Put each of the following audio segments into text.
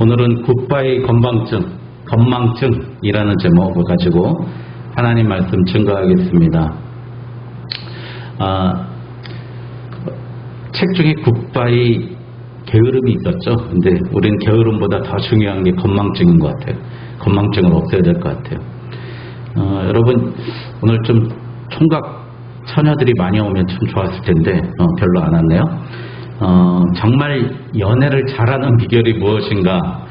오늘은 굿바이 건망증이라는 제목을 가지고 하나님 말씀 증거하겠습니다. 책 중에 굿바이 게으름이 있었죠. 근데 우리는 게으름보다 더 중요한 게 건망증인 것 같아요. 건망증을 없애야 될 것 같아요. 여러분 오늘 좀 총각 처녀들이 많이 오면 참 좋았을 텐데 별로 안 왔네요. 정말 연애를 잘하는 비결이 무엇인가?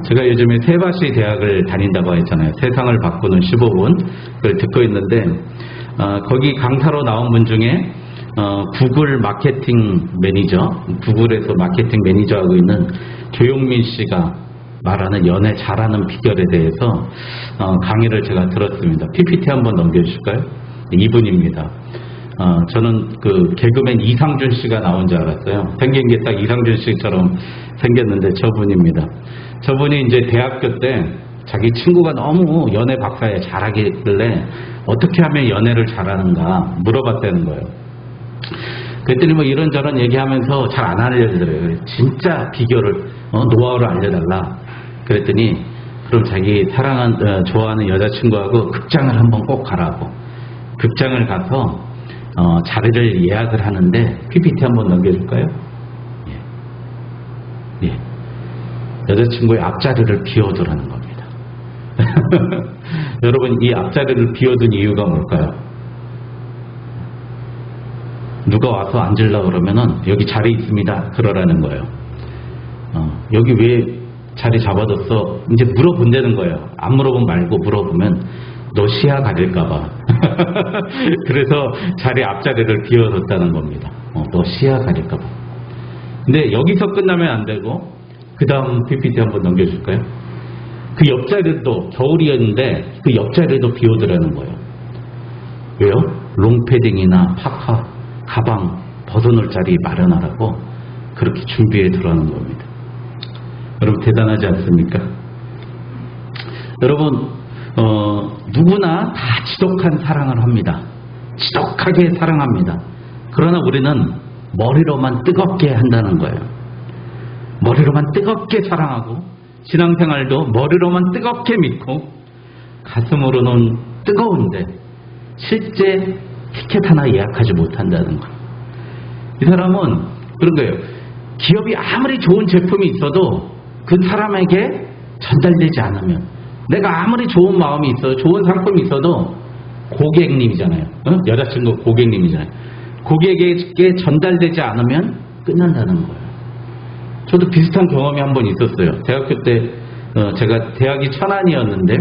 제가 요즘에 세바시 대학을 다닌다고 했잖아요. 세상을 바꾸는 15분 그걸 듣고 있는데 거기 강사로 나온 분 중에 구글 마케팅 매니저, 구글에서 마케팅 매니저하고 있는 조용민 씨가 말하는 연애 잘하는 비결에 대해서 강의를 제가 들었습니다. PPT 한번 넘겨주실까요? 이분입니다. 저는 그 개그맨 이상준 씨가 나온 줄 알았어요. 생긴 게 딱 이상준 씨처럼 생겼는데 저분입니다. 저분이 이제 대학교 때 자기 친구가 너무 연애 박사에 잘하길래 어떻게 하면 연애를 잘하는가 물어봤다는 거예요. 그랬더니 뭐 이런저런 얘기하면서 잘 안 알려주더래요. 진짜 비결을 노하우를 알려달라. 그랬더니 그럼 자기 좋아하는 여자친구하고 극장을 한번 꼭 가라고. 극장을 가서 자리를 예약을 하는데 PPT 한번 넘겨줄까요? 예. 여자친구의 앞자리를 비워두라는 겁니다. 여러분 이 앞자리를 비워둔 이유가 뭘까요? 누가 와서 앉으려고 그러면은 여기 자리 있습니다 그러라는 거예요. 여기 왜 자리 잡아뒀어? 이제 물어본다는 거예요. 안 물어보면 말고 물어보면 너 시야 가릴까봐. 그래서 자리 앞자리를 비워뒀다는 겁니다. 너 시야 가릴까봐. 근데 여기서 끝나면 안 되고 그 다음 PPT 한번 넘겨줄까요? 그 옆자리도 겨울이었는데 그 옆자리도 비워두라는 거예요. 왜요? 롱패딩이나 파카, 가방 벗어놓을 자리 마련하라고 그렇게 준비해 두라는 겁니다. 여러분 대단하지 않습니까? 여러분 누구나 다 지독한 사랑을 합니다. 지독하게 사랑합니다. 그러나 우리는 머리로만 뜨겁게 한다는 거예요. 머리로만 뜨겁게 사랑하고 신앙생활도 머리로만 뜨겁게 믿고 가슴으로는 뜨거운데 실제 티켓 하나 예약하지 못한다는 거예요. 이 사람은 그런 거예요. 기업이 아무리 좋은 제품이 있어도 그 사람에게 전달되지 않으면 내가 아무리 좋은 마음이 있어도 좋은 상품이 있어도 고객님이잖아요. 여자친구 고객님이잖아요. 고객에게 전달되지 않으면 끝난다는 거예요. 저도 비슷한 경험이 한 번 있었어요. 대학교 때 제가 대학이 천안이었는데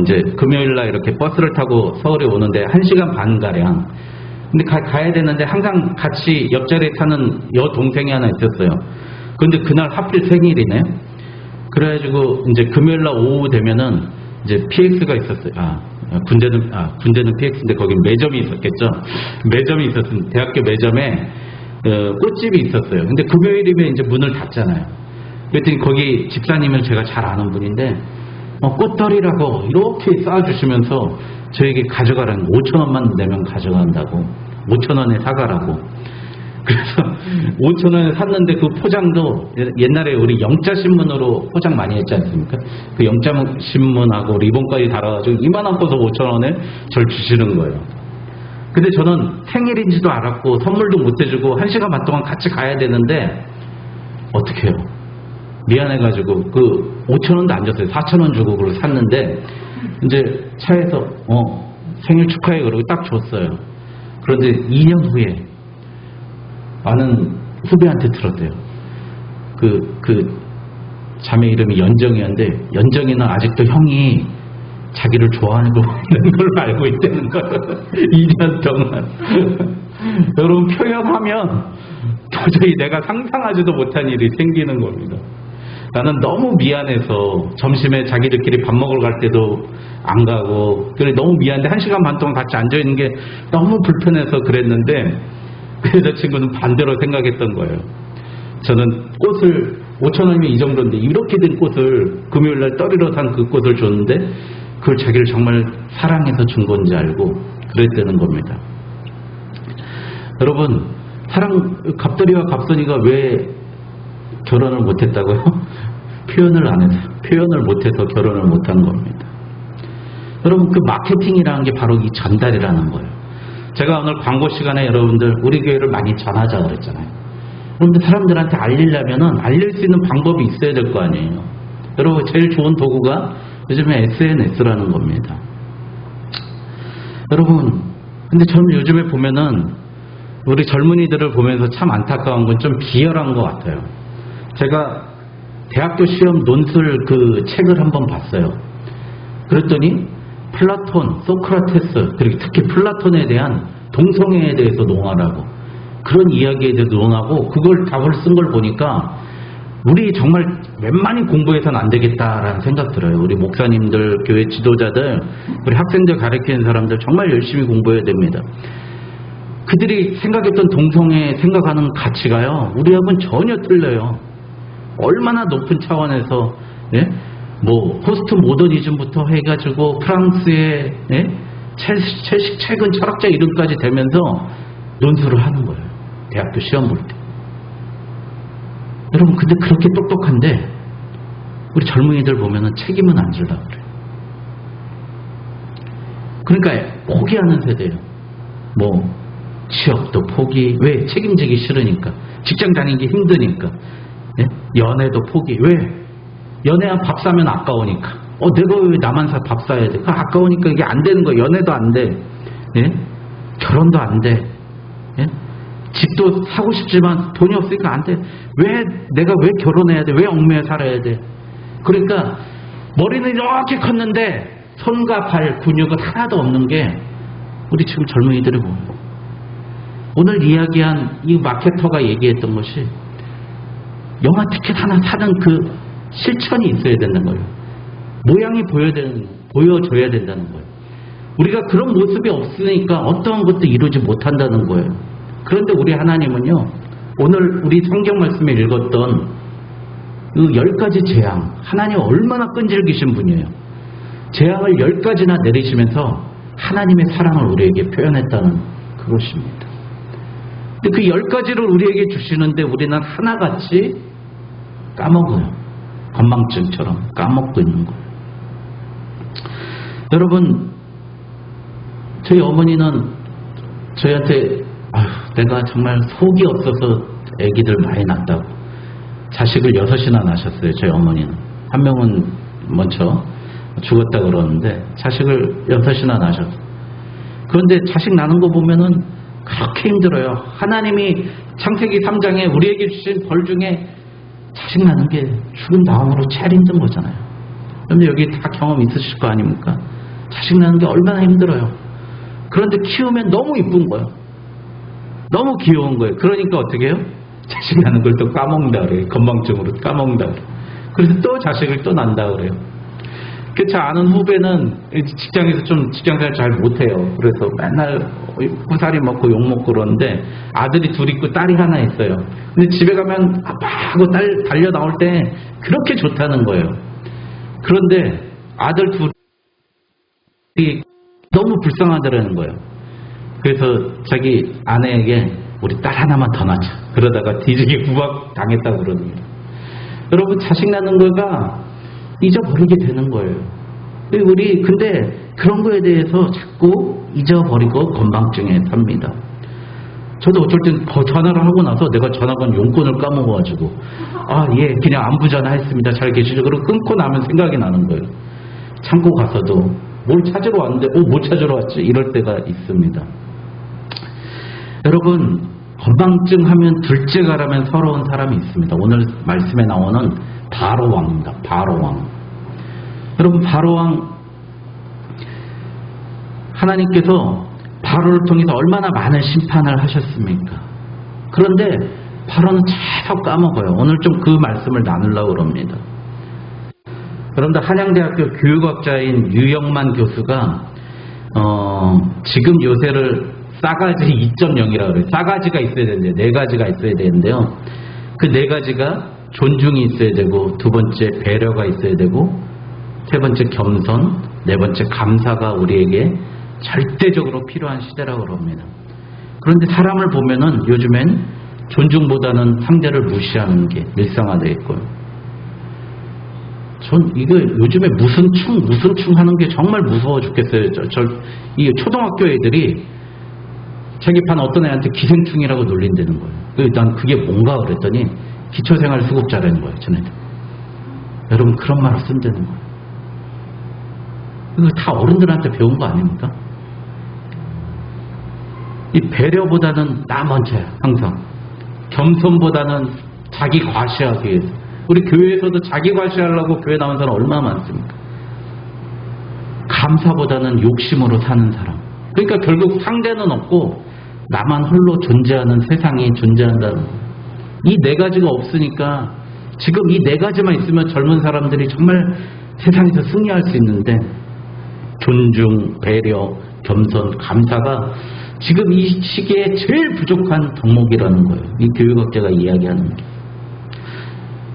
이제 금요일날 이렇게 버스를 타고 서울에 오는데 1시간 반가량 근데 가야 되는데 항상 같이 옆자리에 타는 여동생이 하나 있었어요. 근데 그날 하필 생일이네. 그래가지고 이제 금요일날 오후 되면은 이제 PX가 있었어요. 군대는 PX인데 거기 매점이 있었겠죠. 매점이 있었으면 대학교 매점에 꽃집이 있었어요. 근데 금요일이면 이제 문을 닫잖아요. 그랬더니 거기 집사님을 제가 잘 아는 분인데 꽃덜이라고 이렇게 쌓아주시면서 저에게 가져가라는 5,000원만 내면 가져간다고 5,000원에 사가라고. 그래서 5,000원에 샀는데 그 포장도 옛날에 우리 영자신문으로 포장 많이 했지 않습니까? 그 영자신문하고 리본까지 달아가지고 이만한 거서 5,000원에 절 주시는 거예요. 근데 저는 생일인지도 알았고 선물도 못 해주고 1시간 반 동안 같이 가야 되는데 어떻게 해요? 미안해가지고 그 5,000원도 안 줬어요. 4,000원 주고 그걸 샀는데 이제 차에서 생일 축하해 그러고 딱 줬어요. 그런데 2년 후에 아는 후배한테 들었대요. 그 자매 이름이 연정이었는데 연정이는 아직도 형이 자기를 좋아하는 걸 알고 있다는 거예요. 2년 동안. 여러분 표현하면 도저히 내가 상상하지도 못한 일이 생기는 겁니다. 나는 너무 미안해서 점심에 자기들끼리 밥 먹으러 갈 때도 안 가고 그래 너무 미안한데 1시간 반 동안 같이 앉아있는 게 너무 불편해서 그랬는데 그 여자친구는 반대로 생각했던 거예요. 저는 꽃을 5,000원이면 이 정도인데 이렇게 된 꽃을 금요일날 떨이로 산 그 꽃을 줬는데 그걸 자기를 정말 사랑해서 준 건지 알고 그랬다는 겁니다. 여러분 사랑 갑돌이와 갑선이가 왜 결혼을 못했다고요? 표현을 안 해서, 표현을 못해서 결혼을 못한 겁니다. 여러분, 그 마케팅이라는 게 바로 이 전달이라는 거예요. 제가 오늘 광고 시간에 여러분들 우리 교회를 많이 전하자 그랬잖아요. 그런데 사람들한테 알리려면은 알릴 수 있는 방법이 있어야 될 거 아니에요. 여러분, 제일 좋은 도구가 요즘에 SNS라는 겁니다. 여러분, 근데 저는 요즘에 보면은 우리 젊은이들을 보면서 참 안타까운 건 좀 비열한 것 같아요. 제가 대학교 시험 논술 그 책을 한번 봤어요. 그랬더니 플라톤, 소크라테스, 그리고 특히 플라톤에 대한 동성애에 대해서 논하라고, 그런 이야기에 대해서 논하고 그걸 답을 쓴 걸 보니까 우리 정말 웬만히 공부해서는 안 되겠다라는 생각 들어요. 우리 목사님들, 교회 지도자들, 우리 학생들 가르치는 사람들 정말 열심히 공부해야 됩니다. 그들이 생각했던 동성애 생각하는 가치가요, 우리하고는 전혀 틀려요. 얼마나 높은 차원에서, 예? 뭐 포스트 모더니즘부터 해가지고 프랑스의, 예? 최근 철학자 이름까지 되면서 논술을 하는 거예요. 대학교 시험 볼 때. 여러분, 근데 그렇게 똑똑한데 우리 젊은이들 보면은 책임은 안 주려고 그래요. 그러니까 포기하는 세대예요. 뭐 취업도 포기. 왜? 책임지기 싫으니까. 직장 다니기 힘드니까. 예? 연애도 포기. 왜? 연애한 밥 사면 아까우니까. 내가 왜 나만 밥 사야 돼? 아까우니까 이게 안 되는 거야. 연애도 안 돼. 예? 결혼도 안 돼. 예? 집도 사고 싶지만 돈이 없으니까 안 돼. 내가 왜 결혼해야 돼? 왜 얽매여 살아야 돼? 그러니까 머리는 이렇게 컸는데 손과 발 근육은 하나도 없는 게 우리 지금 젊은이들이 보여요. 오늘 이야기한 이 마케터가 얘기했던 것이 영화 티켓 하나 사는 그 실천이 있어야 된다는 거예요. 모양이 보여줘야 된다는 거예요. 우리가 그런 모습이 없으니까 어떠한 것도 이루지 못한다는 거예요. 그런데 우리 하나님은요, 오늘 우리 성경 말씀에 읽었던 그 10가지 재앙, 하나님 얼마나 끈질기신 분이에요. 재앙을 10가지나 내리시면서 하나님의 사랑을 우리에게 표현했다는 그것입니다. 근데 그 10가지를 우리에게 주시는데 우리는 하나같이 까먹어요. 건망증처럼 까먹고 있는 거예요. 여러분, 저희 어머니는 저희한테 내가 정말 속이 없어서 아기들 많이 낳았다고, 자식을 6이나 낳으셨어요. 저희 어머니는. 한 명은 먼저 죽었다 그러는데 자식을 6이나 낳으셨어요. 그런데 자식 낳는 거 보면은 그렇게 힘들어요. 하나님이 창세기 3장에 우리에게 주신 벌 중에 자식 낳는 게 죽은 다음으로 제일 힘든 거잖아요. 그런데 여기 다 경험 있으실 거 아닙니까? 자식 낳는 게 얼마나 힘들어요. 그런데 키우면 너무 이쁜 거예요. 너무 귀여운 거예요. 그러니까 어떻게 해요? 자식 낳는 걸 또 까먹는다 그래요. 건망증으로 까먹는다 그래요. 그래서 또 자식을 또 낳는다 그래요. 제 아는 후배는 직장에서 좀 직장생활 잘 못해요. 그래서 맨날 구사리 먹고 욕 먹고 그러는데 아들이 둘 있고 딸이 하나 있어요. 근데 집에 가면 아빠 하고 딸 달려 나올 때 그렇게 좋다는 거예요. 그런데 아들 둘이 너무 불쌍하다는 거예요. 그래서 자기 아내에게 우리 딸 하나만 더 낳자. 그러다가 뒤지게 구박 당했다고 그러는데, 여러분, 자식 낳는 거가 잊어버리게 되는 거예요. 우리 근데 그런 거에 대해서 자꾸 잊어버리고 건망증에 삽니다. 저도 어쩔 땐 전화를 하고 나서 내가 전화 건 용건을 까먹어가지고 예, 그냥 안부 전화했습니다. 잘 계시죠? 그리고 끊고 나면 생각이 나는 거예요. 창고 가서도 뭘 찾으러 왔는데 뭐 찾으러 왔지? 이럴 때가 있습니다. 여러분, 건망증 하면 둘째가라면 서러운 사람이 있습니다. 오늘 말씀에 나오는 바로왕입니다. 바로왕. 여러분, 바로왕, 하나님께서 바로를 통해서 얼마나 많은 심판을 하셨습니까? 그런데 바로는 계속 까먹어요. 오늘 좀 그 말씀을 나누려고 합니다. 그런데 한양대학교 교육학자인 유영만 교수가 지금 요새를 싸가지 2.0이라고 그래요. 싸가지가 있어야 되는데 4가지가 있어야 되는데요. 그 4가지가 존중이 있어야 되고, 2번째 배려가 있어야 되고, 3번째 겸손, 4번째 감사가 우리에게 절대적으로 필요한 시대라고 합니다. 그런데 사람을 보면은 요즘엔 존중보다는 상대를 무시하는 게 일상화되어 있고요. 전 이거 요즘에 무슨 충 하는 게 정말 무서워 죽겠어요. 이 초등학교 애들이 체계판 어떤 애한테 기생충이라고 놀린다는 거예요. 난 그게 뭔가 그랬더니 기초생활수급자라는 거예요. 쟤네들. 여러분 그런 말을 쓴다는 거예요. 이거 다 어른들한테 배운 거 아닙니까? 이 배려보다는 나 먼저야 항상. 겸손보다는 자기 과시하기 위해서. 우리 교회에서도 자기 과시하려고 교회 나온 사람 얼마나 많습니까? 감사보다는 욕심으로 사는 사람. 그러니까 결국 상대는 없고 나만 홀로 존재하는 세상이 존재한다는 거예요. 이 네 가지가 없으니까 지금 이 네 가지만 있으면 젊은 사람들이 정말 세상에서 승리할 수 있는데 존중, 배려, 겸손, 감사가 지금 이 시기에 제일 부족한 덕목이라는 거예요. 이 교육학자가 이야기하는 게.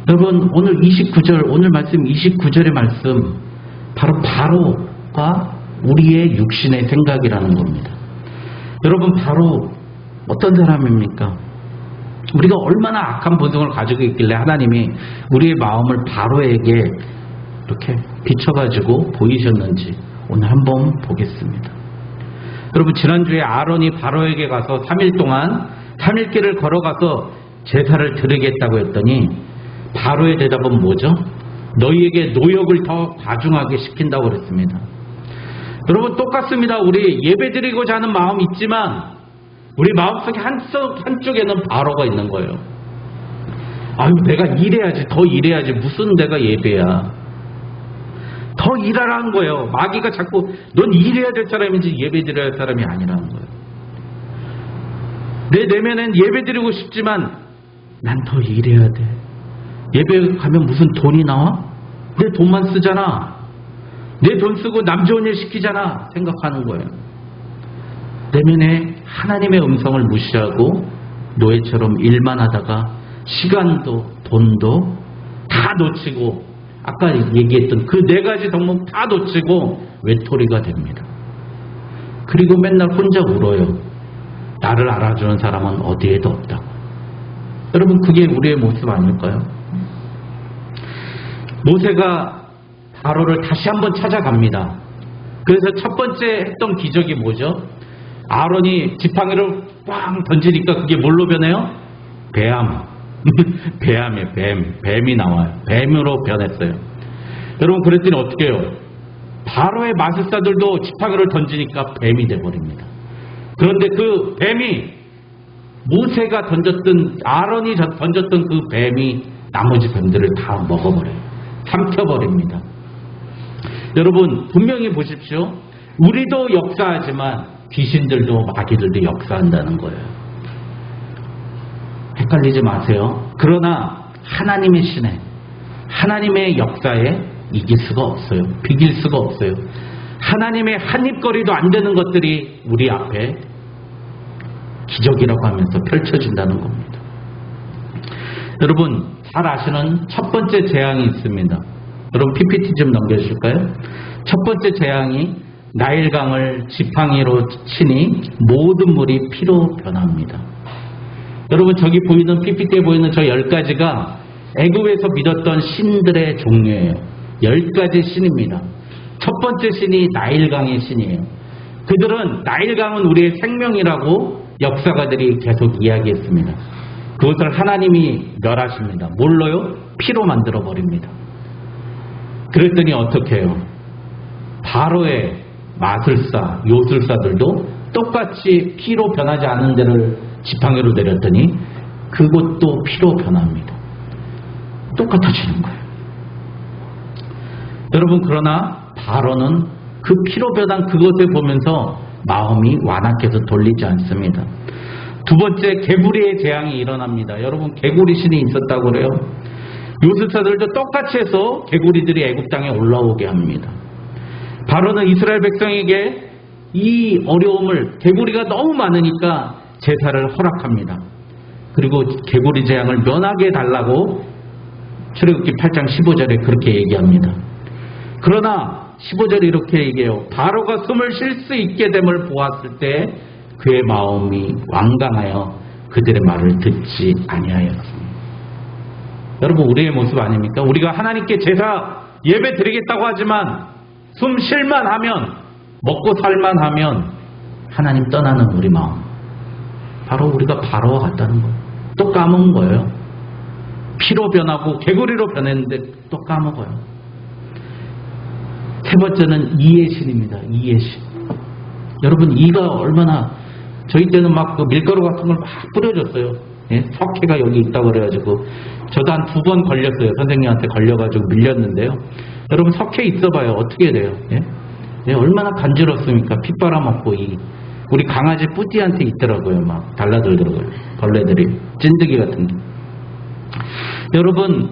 여러분 오늘 29절 오늘 말씀 29절의 말씀 바로가 우리의 육신의 생각이라는 겁니다. 여러분 바로 어떤 사람입니까? 우리가 얼마나 악한 본성을 가지고 있길래 하나님이 우리의 마음을 바로에게 이렇게 비춰가지고 보이셨는지 오늘 한번 보겠습니다. 여러분 지난주에 아론이 바로에게 가서 3일 동안 3일 길을 걸어가서 제사를 드리겠다고 했더니 바로의 대답은 뭐죠? 너희에게 노역을 더 과중하게 시킨다고 그랬습니다. 여러분 똑같습니다. 우리 예배드리고자 하는 마음이 있지만 우리 마음속에 한쪽에는 바로가 있는 거예요. 아유 내가 일해야지 더 일해야지 무슨 내가 예배야. 더 일하라는 거예요. 마귀가 자꾸 넌 일해야 될 사람인지 예배드려야 할 사람이 아니라는 거예요. 내 내면엔 예배드리고 싶지만 난 더 일해야 돼. 예배 가면 무슨 돈이 나와? 내 돈만 쓰잖아. 내 돈 쓰고 남 좋은 일 시키잖아 생각하는 거예요. 내면에 하나님의 음성을 무시하고 노예처럼 일만 하다가 시간도 돈도 다 놓치고 아까 얘기했던 그 네 가지 덕목 다 놓치고 외톨이가 됩니다. 그리고 맨날 혼자 울어요. 나를 알아주는 사람은 어디에도 없다고. 여러분 그게 우리의 모습 아닐까요? 모세가 바로를 다시 한번 찾아갑니다. 그래서 첫 번째 했던 기적이 뭐죠? 아론이 지팡이를 꽝 던지니까 그게 뭘로 변해요? 뱀. 뱀이에요. 뱀이 나와요. 뱀으로 변했어요. 여러분 그랬더니 어떻게 해요? 바로의 마술사들도 지팡이를 던지니까 뱀이 돼버립니다. 그런데 그 뱀이 모세가 던졌던 아론이 던졌던 그 뱀이 나머지 뱀들을 다 먹어버려요. 삼켜버립니다. 여러분 분명히 보십시오. 우리도 역사하지만 귀신들도 마귀들도 역사한다는 거예요. 헷갈리지 마세요. 그러나 하나님의 신에 하나님의 역사에 이길 수가 없어요. 비길 수가 없어요. 하나님의 한입거리도 안 되는 것들이 우리 앞에 기적이라고 하면서 펼쳐진다는 겁니다. 여러분 잘 아시는 첫 번째 재앙이 있습니다. 여러분 PPT 좀 넘겨주실까요? 첫 번째 재앙이 나일강을 지팡이로 치니 모든 물이 피로 변합니다. 여러분 저기 보이는 PPT에 보이는 저 10가지가 애굽에서 믿었던 신들의 종류예요. 10가지 신입니다. 첫 번째 신이 나일강의 신이에요. 그들은 나일강은 우리의 생명이라고 역사가들이 계속 이야기했습니다. 그것을 하나님이 멸하십니다. 뭘로요? 피로 만들어버립니다. 그랬더니 어떻게 해요? 바로의 마술사, 요술사들도 똑같이 피로 변하지 않은 데를 지팡이로 내렸더니 그것도 피로 변합니다. 똑같아지는 거예요. 여러분 그러나 바로는 그 피로 변한 그것을 보면서 마음이 완악해서 돌리지 않습니다. 두 번째 개구리의 재앙이 일어납니다. 여러분 개구리 신이 있었다고 그래요. 요술사들도 똑같이 해서 개구리들이 애굽 땅에 올라오게 합니다. 바로는 이스라엘 백성에게 이 어려움을 개구리가 너무 많으니까 제사를 허락합니다. 그리고 개구리 재앙을 면하게 해달라고 출애굽기 8장 15절에 그렇게 얘기합니다. 그러나 15절에 이렇게 얘기해요. 바로가 숨을 쉴 수 있게 됨을 보았을 때 그의 마음이 완강하여 그들의 말을 듣지 아니하였습니다. 여러분, 우리의 모습 아닙니까? 우리가 하나님께 제사 예배 드리겠다고 하지만 숨 쉴만 하면, 먹고 살만 하면 하나님 떠나는 우리 마음, 바로 우리가 바로와 같다는 거예요. 또 까먹은 거예요. 피로 변하고 개구리로 변했는데 또 까먹어요. 세 번째는 이의 신입니다. 이의 신. 여러분, 이가 얼마나, 저희 때는 막 그 밀가루 같은 걸 막 뿌려줬어요. 예? 석회가 여기 있다고 그래가지고 저도 한 2번 걸렸어요. 선생님한테 걸려가지고 밀렸는데요. 여러분, 석회 있어봐요. 어떻게 돼요? 예? 예, 얼마나 간지럽습니까? 피 빨아먹고. 우리 강아지 뿌띠한테 있더라고요. 막 달라들더라고요. 벌레들이, 찐득이 같은 게. 여러분,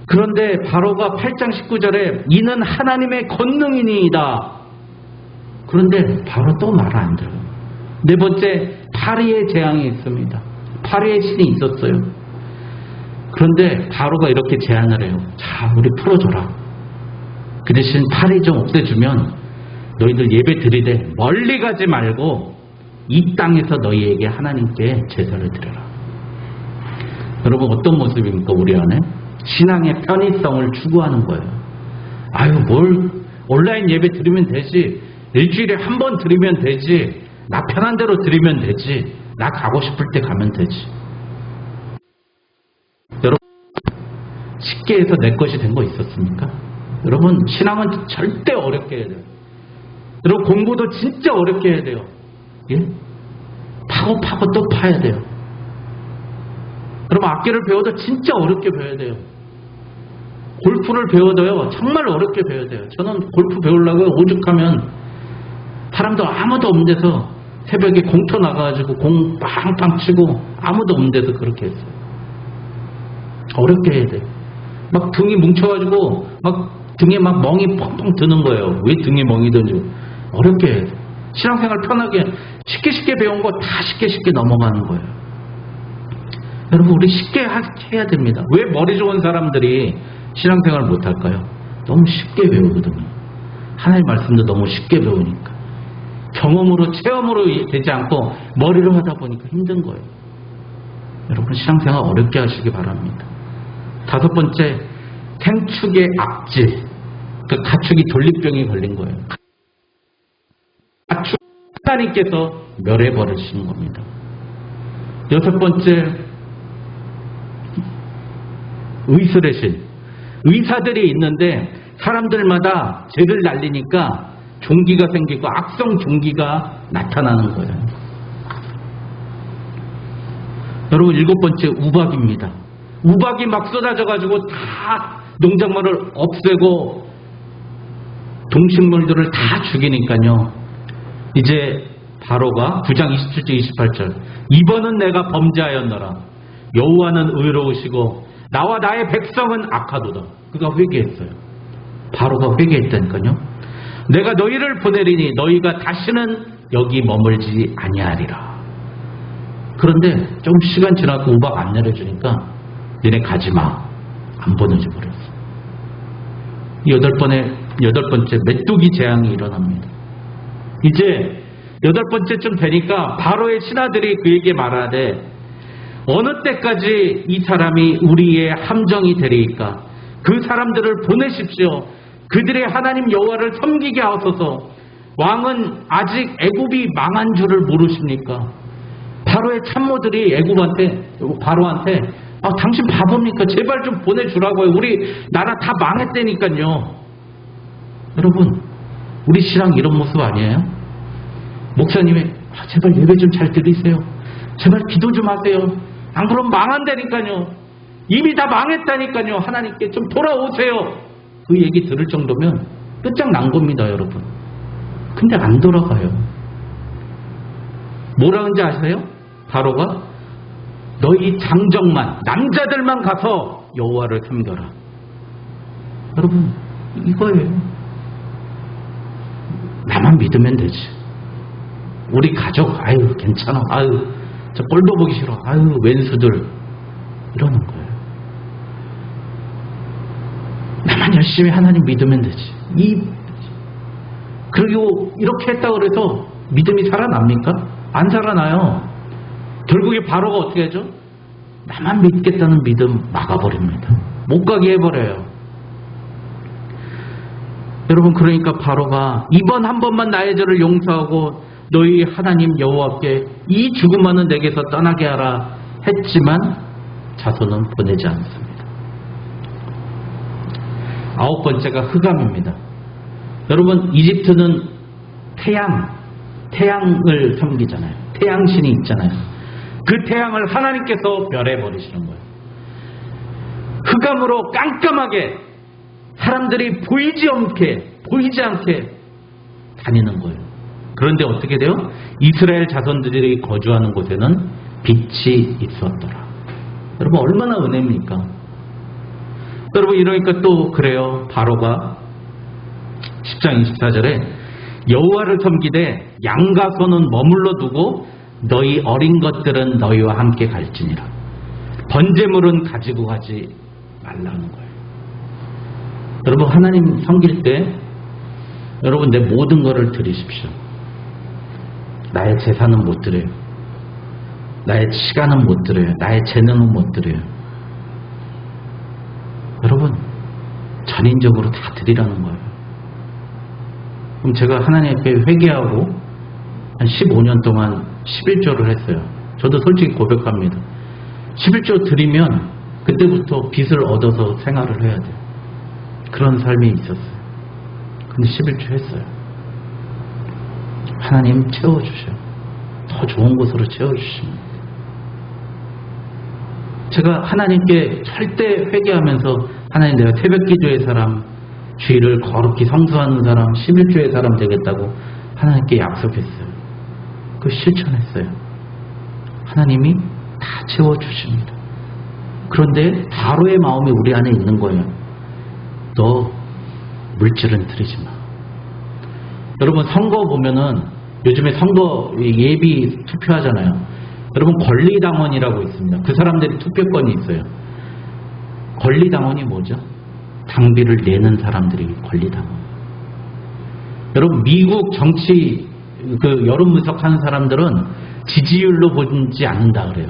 그런데 바로가 8장 19절에 이는 하나님의 권능이니이다. 그런데 바로 또 말 안 들어요. 네 번째, 파리의 재앙이 있습니다. 파리의 신이 있었어요. 그런데 바로가 이렇게 제안을 해요. 자, 우리 풀어줘라. 그 대신 파리 좀 없애주면 너희들 예배 드리되 멀리 가지 말고 이 땅에서 너희에게 하나님께 제사를 드려라. 여러분, 어떤 모습입니까? 우리 안에 신앙의 편의성을 추구하는 거예요. 아유, 뭘 온라인 예배 드리면 되지, 일주일에 한 번 드리면 되지, 나 편한 대로 드리면 되지, 나 가고 싶을 때 가면 되지. 여러분, 쉽게 해서 내 것이 된 거 있었습니까? 여러분, 신앙은 절대 어렵게 해야 돼요. 여러분, 공부도 진짜 어렵게 해야 돼요. 예? 파고 또 파야 돼요. 여러분, 악기를 배워도 진짜 어렵게 배워야 돼요. 골프를 배워도요, 정말 어렵게 배워야 돼요. 저는 골프 배우려고 오죽하면 사람도 아무도 없는 데서 새벽에 공터 나가가지고 공 빵빵 치고 아무도 없는 데서 그렇게 했어요. 어렵게 해야 돼요. 막 등이 뭉쳐가지고 막 등에 막 멍이 펑펑 드는 거예요. 왜 등에 멍이 드는지. 어렵게 해야 돼요. 신앙생활 편하게 쉽게 배운 거 다 쉽게 넘어가는 거예요. 여러분, 우리 쉽게 해야 됩니다. 왜 머리 좋은 사람들이 신앙생활을 못할까요? 너무 쉽게 배우거든요. 하나님의 말씀도 너무 쉽게 배우니까. 경험으로, 체험으로 되지 않고 머리로 하다 보니까 힘든 거예요. 여러분, 신앙생활 어렵게 하시기 바랍니다. 5번째, 생축의 악질. 그 가축이 돌리병이 걸린 거예요. 가축, 하나님께서 멸해버리시는 겁니다. 6번째, 의술의 신. 의사들이 있는데 사람들마다 죄를 날리니까 종기가 생기고 악성 종기가 나타나는 거예요. 여러분, 7번째, 우박입니다. 우박이 막 쏟아져가지고 다 농작물을 없애고 동식물들을 다 죽이니까요. 이제 바로가 9장 27절 28절 이번은 내가 범죄하였노라. 여호와는 의로우시고 나와 나의 백성은 악하도다. 그가 회개했어요. 바로가 회개했다니까요. 내가 너희를 보내리니 너희가 다시는 여기 머물지 아니하리라. 그런데 좀 시간 지나고 우박 안 내려주니까 너네 가지마. 안 보내줘 버렸어. 8번째 메뚜기 재앙이 일어납니다. 이제 8번째쯤 되니까 바로의 신하들이 그에게 말하되 어느 때까지 이 사람이 우리의 함정이 되리이까? 그 사람들을 보내십시오. 그들의 하나님 여호와를 섬기게 하소서. 왕은 아직 애굽이 망한 줄을 모르십니까? 바로의 참모들이 바로한테 당신 바보입니까? 제발 좀 보내주라고요. 우리 나라 다 망했다니까요. 여러분, 우리 신앙 이런 모습 아니에요? 목사님이 제발 예배 좀 잘 드리세요. 제발 기도 좀 하세요. 안 그러면 망한다니까요. 이미 다 망했다니까요. 하나님께 좀 돌아오세요. 그 얘기 들을 정도면 끝장난 겁니다, 여러분. 근데 안 돌아가요. 뭐라는지 아세요? 바로가 너희 장정만, 남자들만 가서 여호와를 섬겨라. 여러분, 이거예요. 나만 믿으면 되지. 우리 가족, 아유 괜찮아, 아유 저 꼴도 보기 싫어, 아유 왼수들, 이러는 거예요. 나만 열심히 하나님 믿으면 되지. 그리고 이렇게 했다고 해서 믿음이 살아납니까? 안 살아나요. 결국에 바로가 어떻게 하죠? 나만 믿겠다는 믿음 막아버립니다. 못 가게 해버려요. 여러분, 그러니까 바로가 이번 한 번만 나의 죄를 용서하고 너희 하나님 여호와께 이 죽음만은 내게서 떠나게 하라 했지만 자손은 보내지 않습니다. 9번째가 흑암입니다. 여러분, 이집트는 태양을 섬기잖아요. 태양신이 있잖아요. 그 태양을 하나님께서 멸해버리시는 거예요. 흑암으로 깜깜하게 사람들이 보이지 않게 다니는 거예요. 그런데 어떻게 돼요? 이스라엘 자손들이 거주하는 곳에는 빛이 있었더라. 여러분, 얼마나 은혜입니까? 여러분, 이러니까 또 그래요. 바로가 10장 24절에 여호와를 섬기되 양과 소는 머물러 두고 너희 어린 것들은 너희와 함께 갈지니라. 번제물은 가지고 가지 말라는 거예요. 여러분, 하나님 섬길 때 여러분, 내 모든 것을 드리십시오. 나의 재산은 못 드려요. 나의 시간은 못 드려요. 나의 재능은 못 드려요. 여러분, 전인적으로 다 드리라는 거예요. 그럼 제가 하나님 앞에 회개하고 한 15년 동안 11조를 했어요. 저도 솔직히 고백합니다. 11조 드리면 그때부터 빚을 얻어서 생활을 해야 돼요. 그런 삶이 있었어요. 근데 11조 했어요. 하나님 채워주셔요. 더 좋은 곳으로 채워주십니다. 제가 하나님께 절대 회개하면서 하나님, 내가 새벽기도의 사람, 주일을 거룩히 성수하는 사람, 11조의 사람 되겠다고 하나님께 약속했어요. 그 실천했어요. 하나님이 다 채워주십니다. 그런데 바로의 마음이 우리 안에 있는 거예요. 너 물질은 드리지 마. 여러분, 선거 보면은 요즘에 선거 예비 투표하잖아요. 여러분, 권리당원이라고 있습니다. 그 사람들이 투표권이 있어요. 권리당원이 뭐죠? 당비를 내는 사람들이 권리당원. 여러분, 미국 정치 여론분석하는 사람들은 지지율로 보지 않는다 그래요.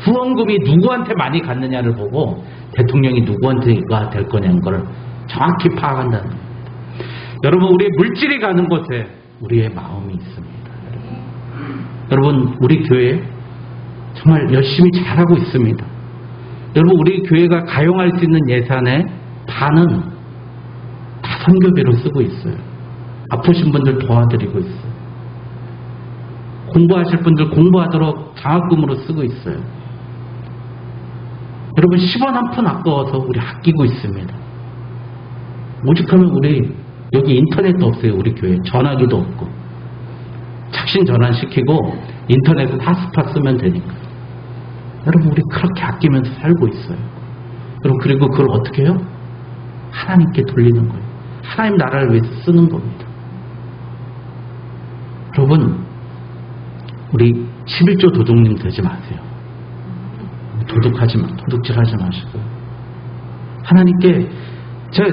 후원금이 누구한테 많이 갔느냐를 보고 대통령이 누구한테가 될 거냐는 걸 정확히 파악한다는 거예요. 여러분, 우리의 물질이 가는 곳에 우리의 마음이 있습니다. 여러분, 우리 교회 정말 열심히 잘하고 있습니다. 여러분, 우리 교회가 가용할 수 있는 예산의 반은 다 선교비로 쓰고 있어요. 아프신 분들 도와드리고 있어요. 공부하실 분들 공부하도록 장학금으로 쓰고 있어요. 여러분, 10원 한 푼 아까워서 우리 아끼고 있습니다. 오죽하면 우리 여기 인터넷도 없어요. 우리 교회 전화기도 없고, 착신 전환시키고 인터넷에 핫스팟 쓰면 되니까. 여러분, 우리 그렇게 아끼면서 살고 있어요. 여러분, 그리고 그걸 어떻게 해요? 하나님께 돌리는 거예요. 하나님 나라를 위해서 쓰는 겁니다. 여러분, 우리 11조 도둑님 되지 마세요. 도둑질하지 마시고, 하나님께,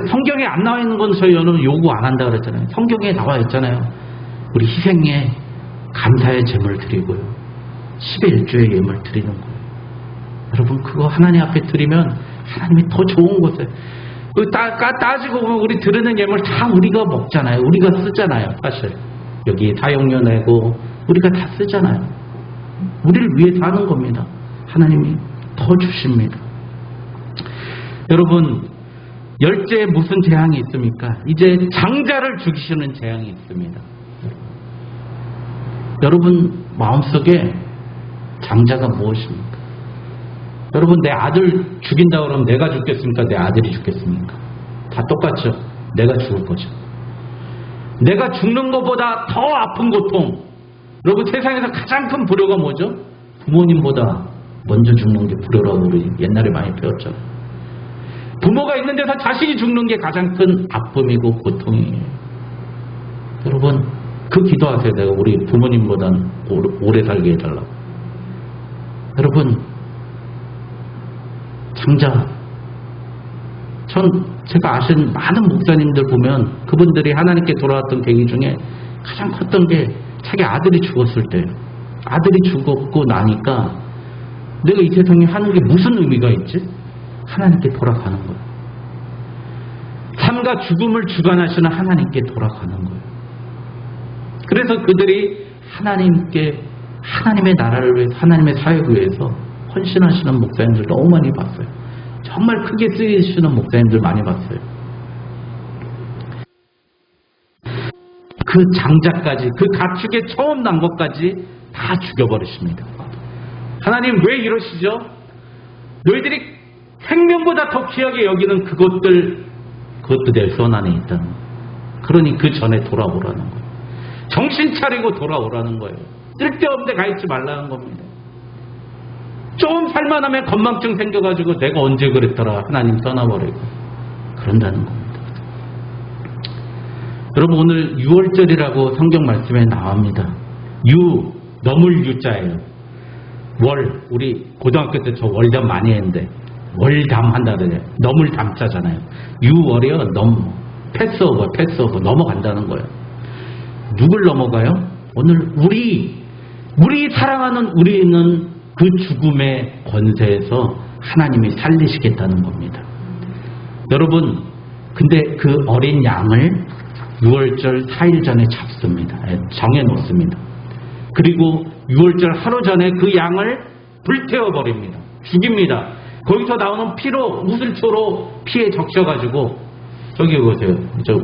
성경에 안 나와 있는 건 저희 여러분 요구 안 한다 그랬잖아요. 성경에 나와 있잖아요. 우리 희생에 감사의 제물 드리고요, 11조의 예물 드리는 거예요. 여러분, 그거 하나님 앞에 드리면 하나님이 더 좋은 곳에, 따지고 보면 우리 드리는 예물 다 우리가 먹잖아요. 우리가 쓰잖아요. 사실 여기 사용료 내고 우리가 다 쓰잖아요. 우리를 위해서 하는 겁니다. 하나님이 더 주십니다. 여러분, 열째에 무슨 재앙이 있습니까? 이제 장자를 죽이시는 재앙이 있습니다. 여러분 마음속에 장자가 무엇입니까? 여러분, 내 아들 죽인다 그러면 내가 죽겠습니까? 내 아들이 죽겠습니까? 다 똑같죠. 내가 죽을 거죠. 내가 죽는 것보다 더 아픈 고통. 여러분, 세상에서 가장 큰 불효가 뭐죠? 부모님보다 먼저 죽는 게 불효라고 우리 옛날에 많이 배웠잖아요. 부모가 있는 데서 자식이 죽는 게 가장 큰 아픔이고 고통이에요. 여러분, 그 기도하세요. 내가 우리 부모님보다는 오래 살게 해달라고. 여러분, 장자, 제가 아시는 많은 목사님들 보면 그분들이 하나님께 돌아왔던 계기 중에 가장 컸던 게 자기 아들이 죽었을 때예요. 아들이 죽었고 나니까 내가 이 세상에 하는 게 무슨 의미가 있지? 하나님께 돌아가는 거예요. 삶과 죽음을 주관하시는 하나님께 돌아가는 거예요. 그래서 그들이 하나님께, 하나님의 나라를 위해서, 하나님의 사역을 위해서 헌신하시는 목사님들 너무 많이 봤어요. 정말 크게 쓰이시는 목사님들 많이 봤어요. 그 장자까지, 그 가축의 처음 난 것까지 다 죽여버리십니다. 하나님 왜 이러시죠? 너희들이 생명보다 더 귀하게 여기는 그것도 내 손 안에 있다는 거예요. 그러니 그 전에 돌아오라는 거예요. 정신 차리고 돌아오라는 거예요. 쓸데없는 데 가 있지 말라는 겁니다. 좀 살만하면 건망증 생겨가지고 내가 언제 그랬더라 하나님 떠나버리고 그런다는 겁니다. 여러분 오늘 6월절이라고 성경 말씀에 나옵니다. 넘을 유자예요. 우리 고등학교 때 저 월담 많이 했는데 월담 한다 그래요. 넘을 담자잖아요. 6월이요. 패스오버 넘어간다는 거예요. 누굴 넘어가요? 오늘 우리 사랑하는 우리는 그 죽음의 권세에서 하나님이 살리시겠다는 겁니다. 여러분 근데 그 어린 양을 6월절 4일 전에 잡습니다. 정해놓습니다. 그리고 6월절 하루 전에 그 양을 불태워버립니다. 죽입니다. 거기서 나오는 피로, 우슬초로 피에 적셔가지고 저기 보세요.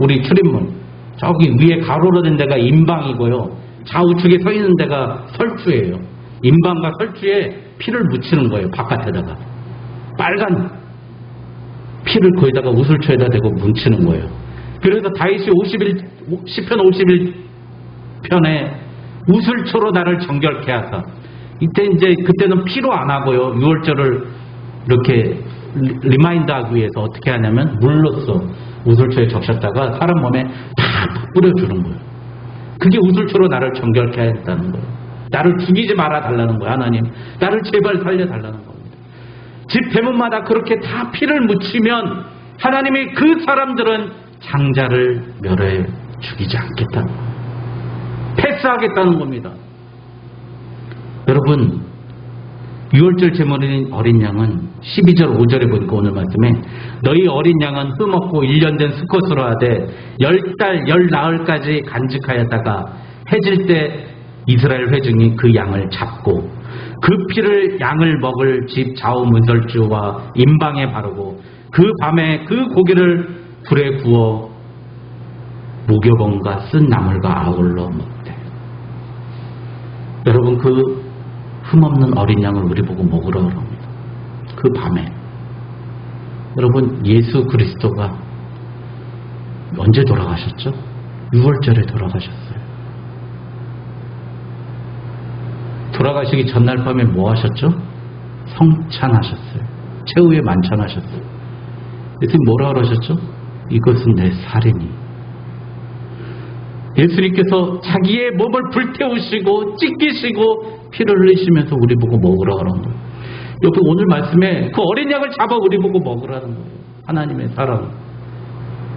우리 출입문 저기 위에 가로로 된 데가 임방이고요. 좌우측에 서 있는 데가 설주예요. 임방과 설주에 피를 묻히는 거예요. 바깥에다가 빨간 피를 거기다가 우슬초에다 대고 묻히는 거예요. 그래서 다윗이 시편 51편에 우슬초로 나를 정결케 하사. 그때는 피로 안 하고요. 6월절을 이렇게 리마인드 하기 위해서 어떻게 하냐면 물로써 우슬초에 적셨다가 사람 몸에 다 뿌려주는 거예요. 그게 우슬초로 나를 정결케 했다는 거예요. 나를 죽이지 말아 달라는 거예요. 하나님 나를 제발 살려달라는 겁니다. 집 대문마다 그렇게 다 피를 묻히면 하나님이 그 사람들은 장자를 멸해 죽이지 않겠다는 거예요. 패스하겠다는 겁니다. 여러분 6월절 제물인 어린 양은 12절 5절에 보니까 오늘 말씀에 너희 어린 양은 흠없고 1년 된 수컷으로 하되 10달 10나흘까지 간직하였다가 해질 때 이스라엘 회중이 그 양을 잡고 그 피를 양을 먹을 집 좌우 문설주와 임방에 바르고 그 밤에 그 고기를 불에 구워 무교봉과 쓴 나물과 아울러 먹되. 여러분 그 흠없는 어린 양을 우리 보고 먹으라 그럽니다. 그 밤에. 여러분 예수 그리스도가 언제 돌아가셨죠? 6월절에 돌아가셨어요. 돌아가시기 전날 밤에 뭐 하셨죠? 성찬하셨어요. 최후의 만찬하셨어요. 예수님 뭐라 그러셨죠? 이것은 내 살이니. 예수님께서 자기의 몸을 불태우시고 찢기시고 피를 흘리시면서 우리 보고 먹으라 그러는 거예요. 여기 오늘 말씀에 그 어린 양을 잡아 우리 보고 먹으라는 거예요. 하나님의 사랑.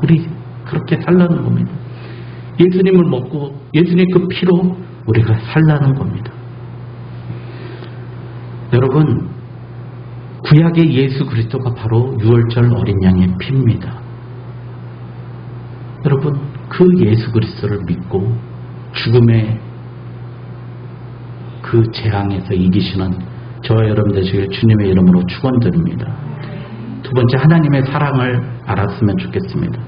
우리 그렇게 살라는 겁니다. 예수님을 먹고 예수님의 그 피로 우리가 살라는 겁니다. 여러분 구약의 예수 그리스도가 바로 6월절 어린 양의 피입니다. 여러분 그 예수 그리스도를 믿고 죽음의 그 재앙에서 이기시는 저와 여러분 되시길 주님의 이름으로 축원드립니다. 두 번째 하나님의 사랑을 알았으면 좋겠습니다.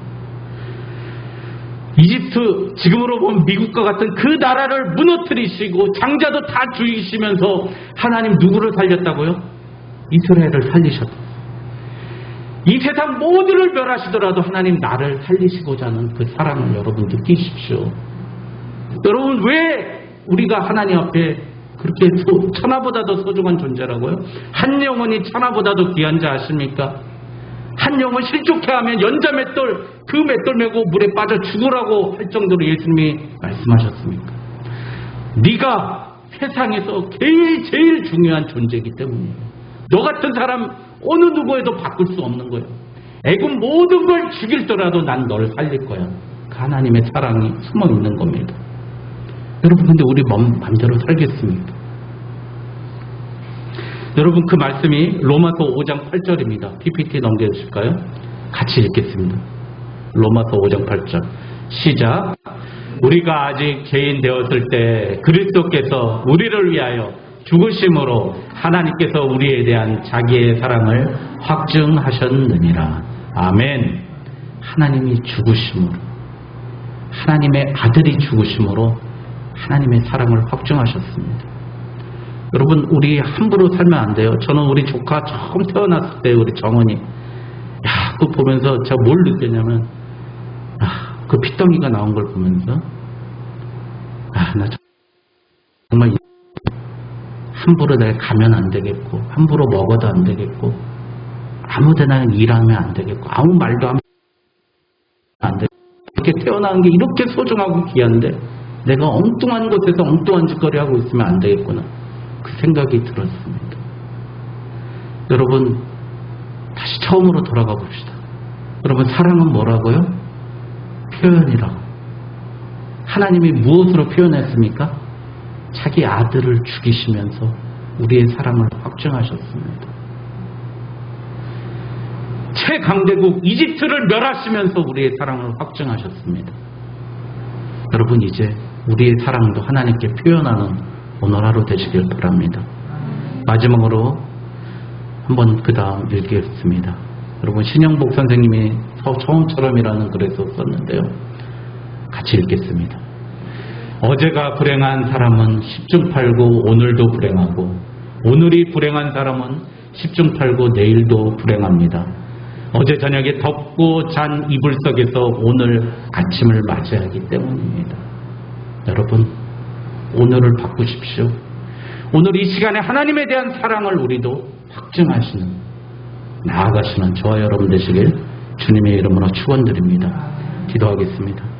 이집트 지금으로 보면 미국과 같은 그 나라를 무너뜨리시고 장자도 다 죽이시면서 하나님 누구를 살렸다고요? 이스라엘을 살리셨다. 이 세상 모두를 멸하시더라도 하나님 나를 살리시고자 하는 그 사랑을 여러분 느끼십시오. 여러분 왜 우리가 하나님 앞에 그렇게 천하보다도 소중한 존재라고요? 한 영혼이 천하보다도 귀한 자 아십니까? 한 영혼 실족해 하면 연자 맷돌 그 맷돌 메고 물에 빠져 죽으라고 할 정도로 예수님이 말씀하셨습니까? 네가 세상에서 제일 중요한 존재이기 때문이에요. 너 같은 사람 어느 누구에도 바꿀 수 없는 거예요. 애굽 모든 걸 죽일더라도 난 너를 살릴 거야. 그 하나님의 사랑이 숨어 있는 겁니다. 여러분 근데 우리 맘대로 살겠습니까? 여러분 그 말씀이 로마서 5장 8절입니다. PPT 넘겨주실까요? 같이 읽겠습니다. 로마서 5장 8절 시작. 우리가 아직 죄인 되었을 때 그리스도께서 우리를 위하여 죽으심으로 하나님께서 우리에 대한 자기의 사랑을 확증하셨느니라. 아멘. 하나님이 죽으심으로, 하나님의 아들이 죽으심으로 하나님의 사랑을 확증하셨습니다. 여러분 우리 함부로 살면 안 돼요. 저는 우리 조카 처음 태어났을 때 우리 정원이 그거 보면서 제가 뭘 느꼈냐면 그 핏덩이가 나온 걸 보면서 나 정말 함부로 내가 가면 안 되겠고 함부로 먹어도 안 되겠고 아무데나 일하면 안 되겠고 아무 말도 하면 안 되겠고 이렇게 태어난 게 이렇게 소중하고 귀한데 내가 엉뚱한 곳에서 엉뚱한 짓거리 하고 있으면 안 되겠구나 그 생각이 들었습니다. 여러분 다시 처음으로 돌아가 봅시다. 여러분 사랑은 뭐라고요? 표현이라고. 하나님이 무엇으로 표현했습니까? 자기 아들을 죽이시면서 우리의 사랑을 확증하셨습니다. 최강대국 이집트를 멸하시면서 우리의 사랑을 확증하셨습니다. 여러분 이제 우리의 사랑도 하나님께 표현하는 오늘 하루 되시길 바랍니다. 마지막으로 한번 그 다음 읽겠습니다. 여러분 신영복 선생님이 처음처럼이라는 글에서 썼는데요. 같이 읽겠습니다. 어제가 불행한 사람은 10중 8구 오늘도 불행하고 오늘이 불행한 사람은 10중 8구 내일도 불행합니다. 어제 저녁에 덥고 잔 이불 속에서 오늘 아침을 맞이하기 때문입니다. 여러분 오늘을 바꾸십시오. 오늘 이 시간에 하나님에 대한 사랑을 우리도 확증하시는 나아가시는 저와 여러분 되시길 주님의 이름으로 축원드립니다. 기도하겠습니다.